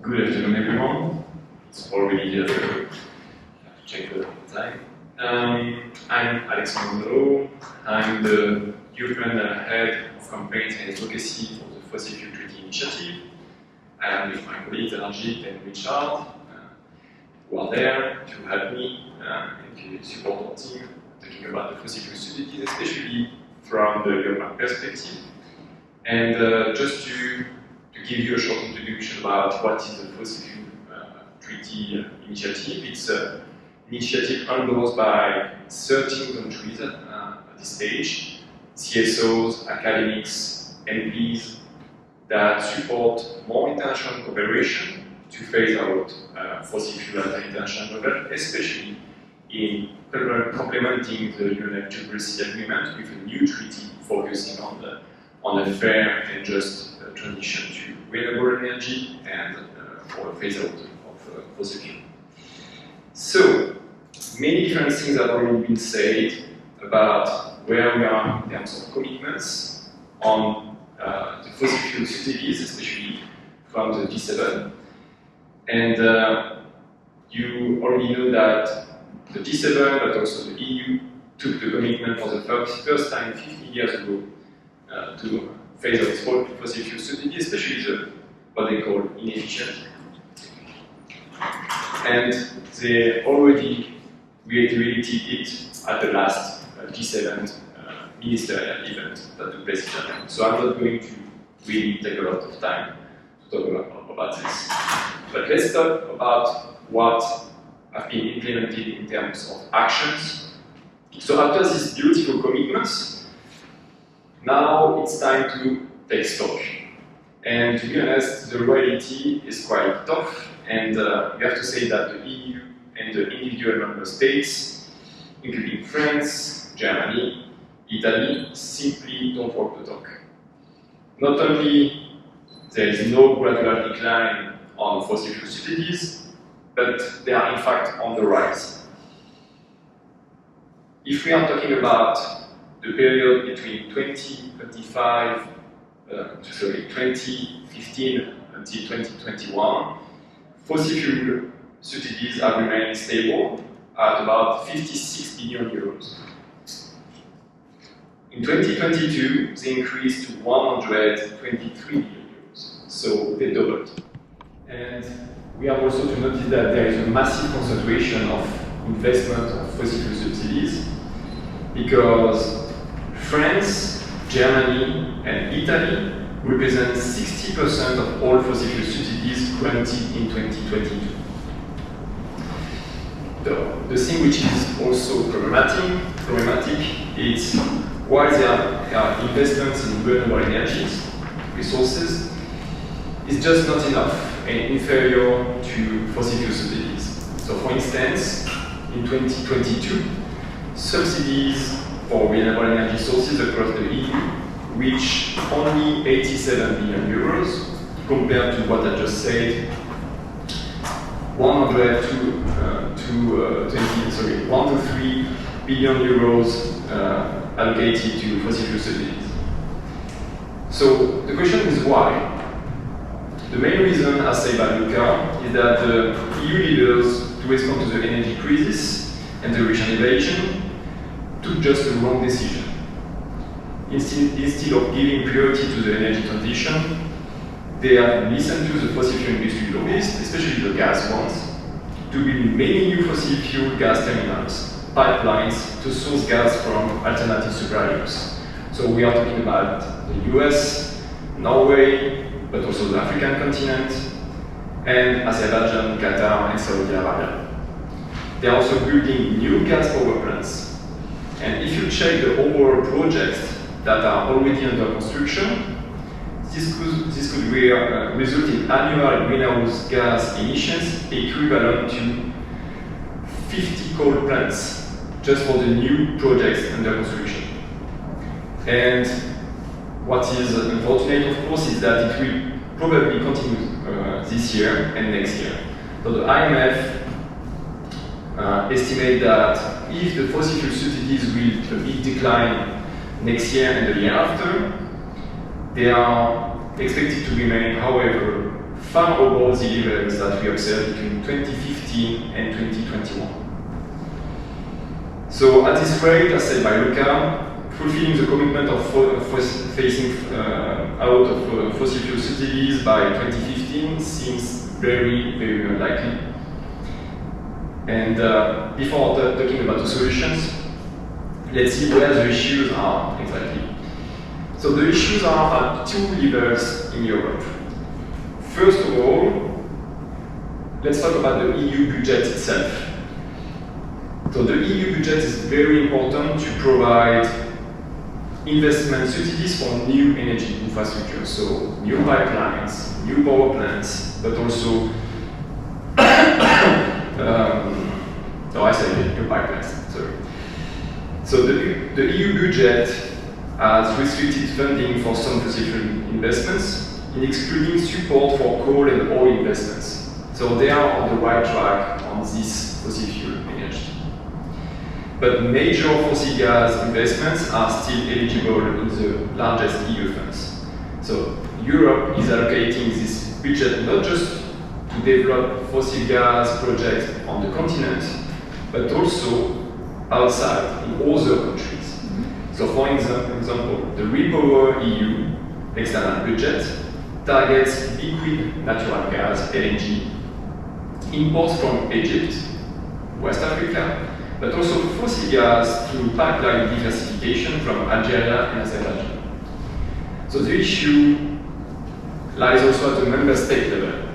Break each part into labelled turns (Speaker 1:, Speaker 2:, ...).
Speaker 1: Good afternoon, everyone. It's already I have to check the time. I'm Alexandre Naulot. I'm the European Head of Campaigns and Advocacy for the Fossil Fuel Treaty Initiative. I am with my colleagues Alexandre and Richard, who are there to help me and to support our team talking about the fossil fuel strategies, especially from the European perspective. And just to give you a short introduction about what is the Fossil Fuel Treaty Initiative. It's an initiative endorsed by 13 countries at this stage, CSOs, academics, MPs, that support more international cooperation to phase out fossil fuel at the international level, especially in complementing the UNFCCC agreement with a new treaty focusing on a fair and just transition to renewable energy and for a phase out of fossil fuel. So, many different things have already been said about where we are in terms of commitments on the fossil fuel strategies, especially from the G7. And you already know that the G7, but also the EU, took the commitment for the first time 50 years ago to phase out fossil fuel strategy, especially what they call inefficient. And they already reiterated it at the last G7 ministerial event that took place in Japan. So I'm not going to really take a lot of time to talk about this. But let's talk about what have been implemented in terms of actions. So after these beautiful commitments, now it's time to take stock. And to be honest, the reality is quite tough, and you have to say that the EU and the individual member states, including France, Germany, Italy, simply don't walk the talk. Not only there is no gradual decline on fossil fuel strategies, but they are in fact on the rise. If we are talking about the period between 2015 until 2021, fossil fuel strategies have remained stable at about 56 billion euros. In 2022, they increased to 123 billion euros, so they doubled. And we have also to notice that there is a massive concentration of investment of fossil fuel subsidies, because France, Germany, and Italy represent 60% of all fossil fuel subsidies granted in 2022. The thing which is also problematic is while there are investments in renewable energies, resources, it's just not enough and inferior to fossil fuel subsidies. So for instance, in 2022, subsidies for renewable energy sources across the EU reach only 87 billion euros, compared to what I just said, 1 to 3 billion euros allocated to fossil fuel subsidies. So the question is why? The main reason, as said by Luca, is that the EU leaders, to respond to the energy crisis and the Russian invasion, took just the wrong decision. Instead of giving priority to the energy transition, they have listened to the fossil fuel industry lobbyists, especially the gas ones, to build many new fossil fuel gas terminals, pipelines to source gas from alternative suppliers. So we are talking about the US, Norway, but also the African continent, and Azerbaijan, Qatar, and Saudi Arabia. They are also building new gas power plants. And if you check the overall projects that are already under construction, this could result in annual greenhouse gas emissions equivalent to 50 coal plants just for the new projects under construction. And what is unfortunate, of course, is that it will probably continue this year and next year. So the IMF estimate that if the fossil fuel subsidies will a bit decline next year and the year after, they are expected to remain, however, far above the levels that we observed between 2015 and 2021. So at this rate, as said by Luca, fulfilling the commitment of phasing out of fossil fuel subsidies by 2015 seems very, very unlikely. And before talking about the solutions, let's see where the issues are exactly. So the issues are at two levels in Europe. First of all, let's talk about the EU budget itself. So the EU budget is very important to provide investment subsidies for new energy infrastructure, so new pipelines, new power plants, but also, I said new pipelines, sorry. So the EU budget has restricted funding for some fossil fuel investments, in excluding support for coal and oil investments. So they are on the right track on this fossil fuel energy. But major fossil gas investments are still eligible in the largest EU funds. So Europe is allocating this budget not just to develop fossil gas projects on the continent, but also outside in other countries. So for example, the REPower EU external budget targets liquid natural gas, LNG, imports from Egypt, West Africa, but also fossil gas through pipeline diversification from Algeria and Azerbaijan. So the issue lies also at the member state level.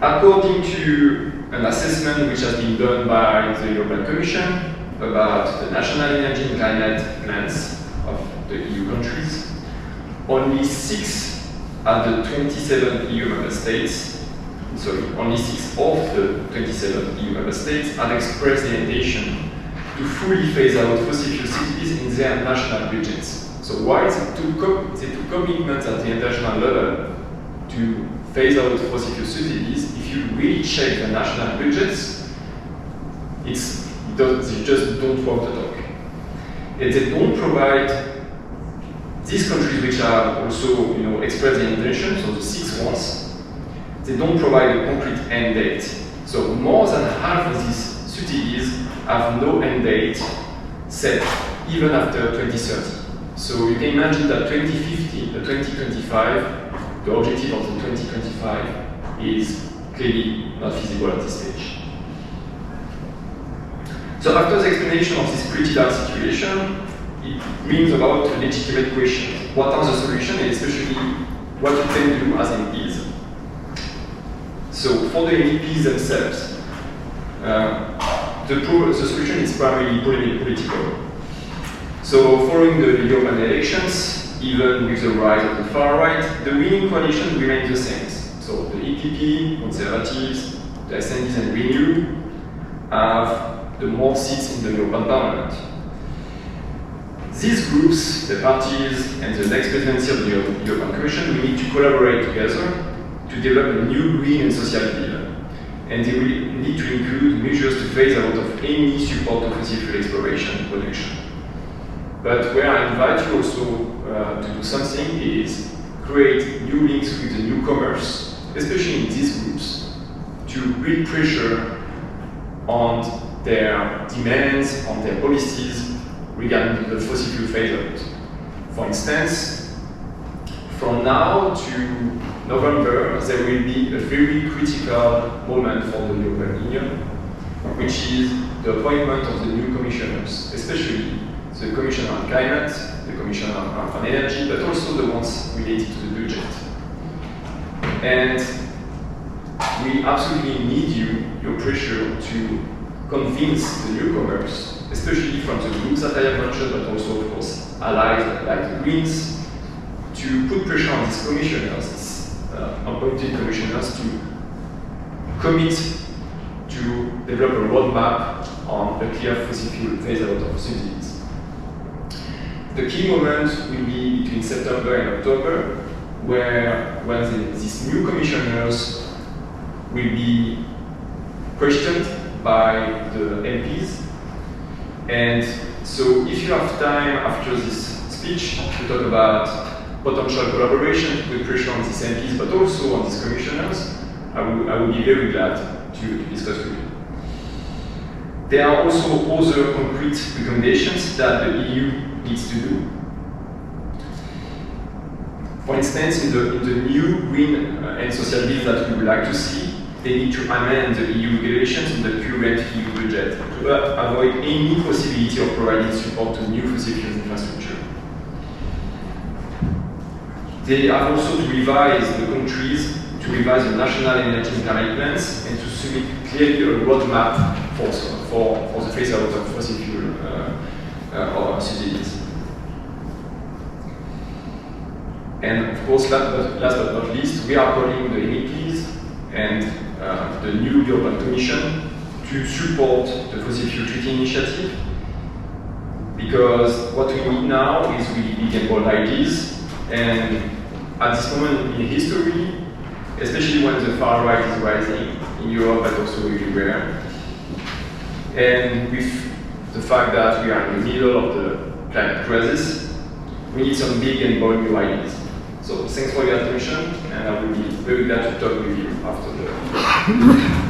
Speaker 1: According to an assessment which has been done by the European Commission about the national energy and climate plans of the EU countries, only 6 out of the 27 EU member states, only 6 of the 27 EU member states have expressed the intention to fully phase out fossil fuel subsidies in their national budgets. So while they took commitments at the international level to phase out fossil fuel subsidies, if you really check the national budgets, they just don't walk the talk. And they don't provide these countries which are also expressed their intention, so the 6 ones, they don't provide a concrete end date. So more than half of these subsidies have no end date set even after 2030. So you can imagine that 2050, 2025, the objective of the 2025 is clearly not feasible at this stage. So after the explanation of this pretty dark situation, it brings about a legitimate question. What are the solutions, and especially what you can do as MPs? So for the MEPs themselves, the solution is primarily political. So following the European elections, even with the rise of the far right, the winning coalition remains the same. So the EPP, Conservatives, the SNDs and Renew have the more seats in the European Parliament. These groups, the parties and the next presidency of the European Commission will need to collaborate together to develop a new green and social deal. And they will need to include measures to phase out of any support of fossil fuel exploration and production. But where I invite you also to do something is create new links with the newcomers, especially in these groups, to build pressure on their demands, on their policies regarding the fossil fuel phase out. For instance, from now to November, there will be a very critical moment for the European Union, which is the appointment of the new commissioners, especially the Commissioner on Climate, the Commissioner on Energy, but also the ones related to the budget. And we absolutely need your pressure to convince the newcomers, especially from the groups that I have mentioned, but also, of course, allies like the Greens, to put pressure on these commissioners, appointed commissioners, to commit to develop a roadmap on a clear fossil fuel phase out of subsidies. The key moment will be between September and October, when these new commissioners will be questioned by the MPs. And so if you have time after this speech to talk about potential collaboration to put pressure on these MPs, but also on these commissioners, I would be very glad to discuss with you. There are also other concrete recommendations that the EU needs to do. For instance, in the new green and social deal that we would like to see, they need to amend the EU regulations on the current EU budget to avoid any possibility of providing support to new fossil fuels infrastructure. They have also to revise the countries, to revise the national energy and climate plans, and to submit clearly a roadmap for the phase out of fossil fuel or subsidies. And of course, last but not least, we are calling the MEPs and the new European Commission to support the Fossil Fuel Treaty Initiative, because what we need now is really big and bold ideas, and at this moment in history, especially when the far right is rising in Europe but also everywhere, and with the fact that we are in the middle of the climate crisis, we need some big and bold new ideas. So thanks for your attention, and I will be very glad to talk with you after the